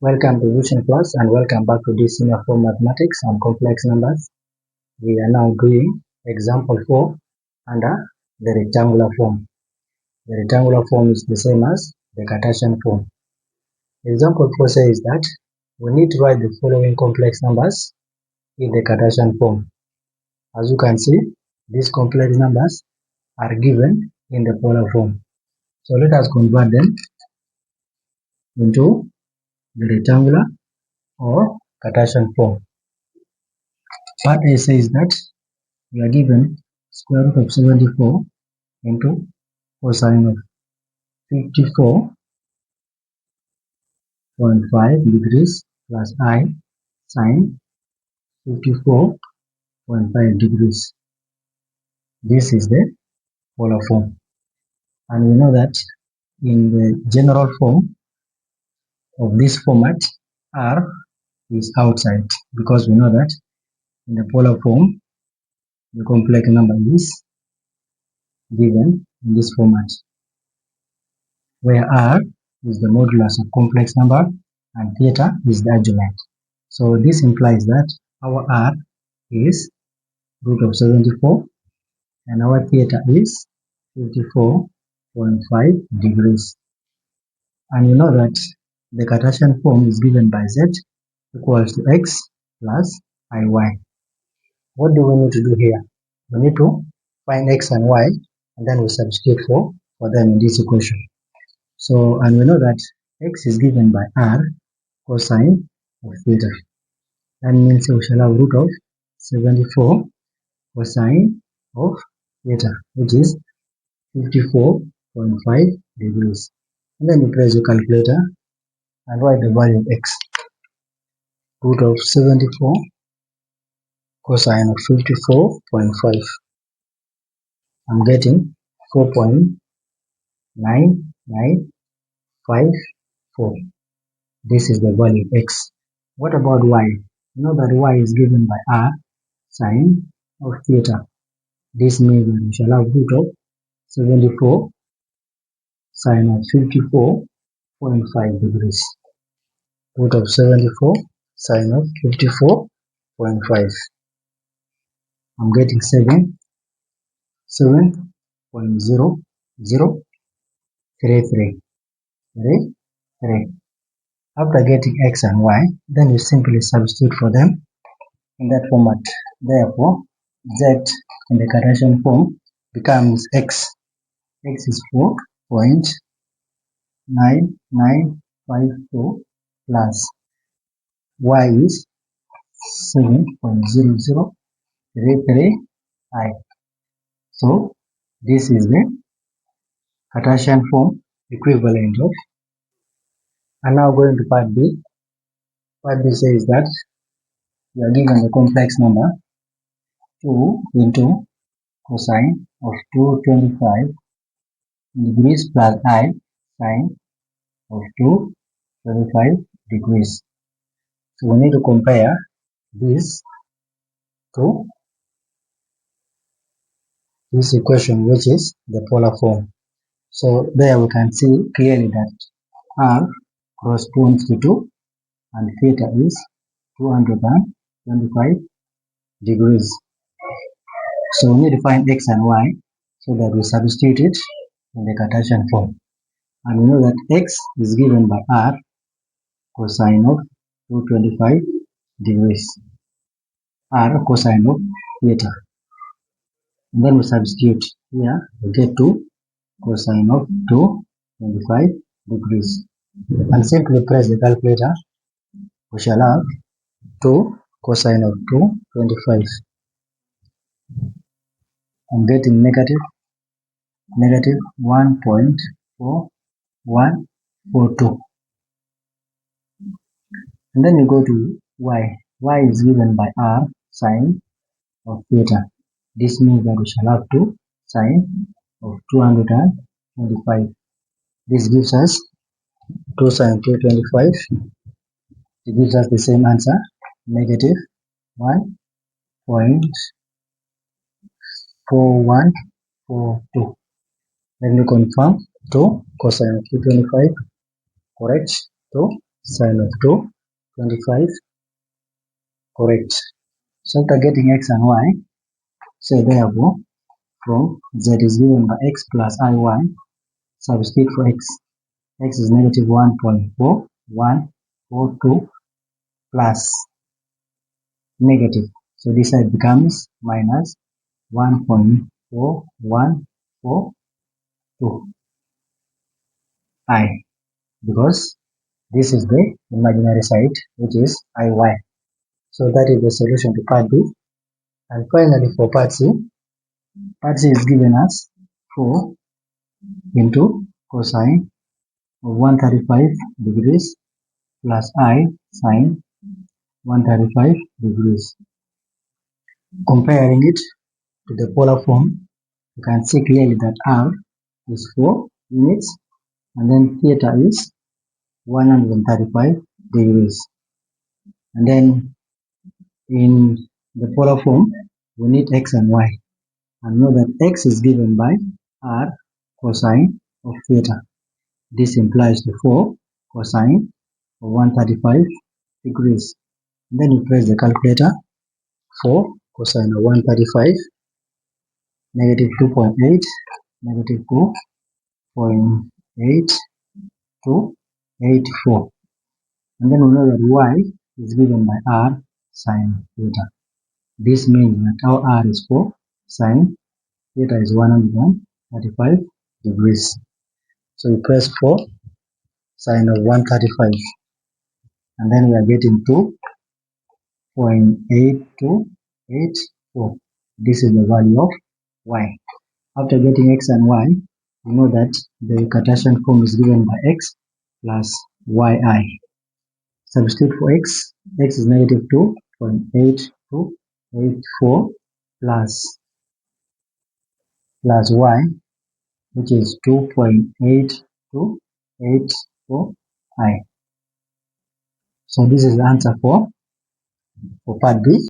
Welcome to Vision Plus and welcome back to this senior form mathematics and complex numbers. We are now doing example 4 under the rectangular form. The rectangular form is the same as the Cartesian form. Example 4 says that we need to write the following complex numbers in the Cartesian form. As you can see, these complex numbers are given in the polar form. So let us convert them into the rectangular or Cartesian form. Part A says that we are given square root of 74 into cosine of 54.5 degrees plus I sine 54.5 degrees. This is the polar form. And we know that in the general form of this format, R is outside because we know that in the polar form, the complex number is given in this format, where R is the modulus of complex number and theta is the adjoint. So this implies that our R is root of 74 and our theta is 54.5 degrees. And you know that the Cartesian form is given by Z equals to X plus IY. What do we need to do here? We need to find X and Y and then we substitute for them in this equation. So, and we know that X is given by R cosine of theta. That means we shall have root of 74 cosine of theta, which is 54.5 degrees. And then you press your calculator and write the value of X. Root of 74 cosine of 54.5. I'm getting 4.9954. This is the value of X. What about Y? You know that Y is given by R sine of theta. This means that we shall have root of 74 sine of 54.5 degrees. Root of 74 sine of 54.5. I'm getting 7.0033. After getting X and Y, then you simply substitute for them in that format. Therefore, Z in the Cartesian form becomes X. X is 4.9954 plus Y is 7.0033I. So this is the Cartesian form equivalent of. And now going to part B. Part B says that we are given the complex number 2 into cosine of 225 degrees plus I sine of 225 degrees. So we need to compare this to this equation, which is the polar form. So there we can see clearly that R corresponds to 2 and theta is 225 degrees. So we need to find X and Y so that we substitute it in the Cartesian form. And we know that X is given by R cosine of 225 degrees. R cosine of theta. And then we substitute here, we get 2 cosine of 225 degrees. And simply press the calculator, we shall have 2 cosine of 225. I'm getting negative 1.4142. And then you go to Y. Y is given by R sine of theta. This means that we shall have 2 sine of 225. This gives us 2 sine 225. It gives us the same answer, negative 1.4142. Let me confirm 2 cosine of 225 correct to sine of 2, 25, correct. So after getting x and y, say therefore from z is given by x plus iy, substitute for x. X is negative 1.4142 plus negative. So this side becomes minus 1.4142 I, because this is the imaginary side, which is iy. So that is the solution to part B. And finally for part C is given as 4 into cosine of 135 degrees plus I sine 135 degrees. Comparing it to the polar form, you can see clearly that R is 4 units and then theta is 135 degrees. And then in the polar form, we need x and y. And know that x is given by R cosine of theta. This implies the 4 cosine of 135 degrees. And then you press the calculator. 4 cosine of 135, negative 2.8, negative 2.8284. And then we know that y is given by r sine theta. This means that our r is 4, sine theta is 135 degrees. So we press 4 sine of 135, and then we are getting 2.8284. This is the value of y. After getting x and y, we know that the Cartesian form is given by x plus yi. Substitute for x is negative 2.8284 plus y, which is 2.8284 I. So this is the answer for part B.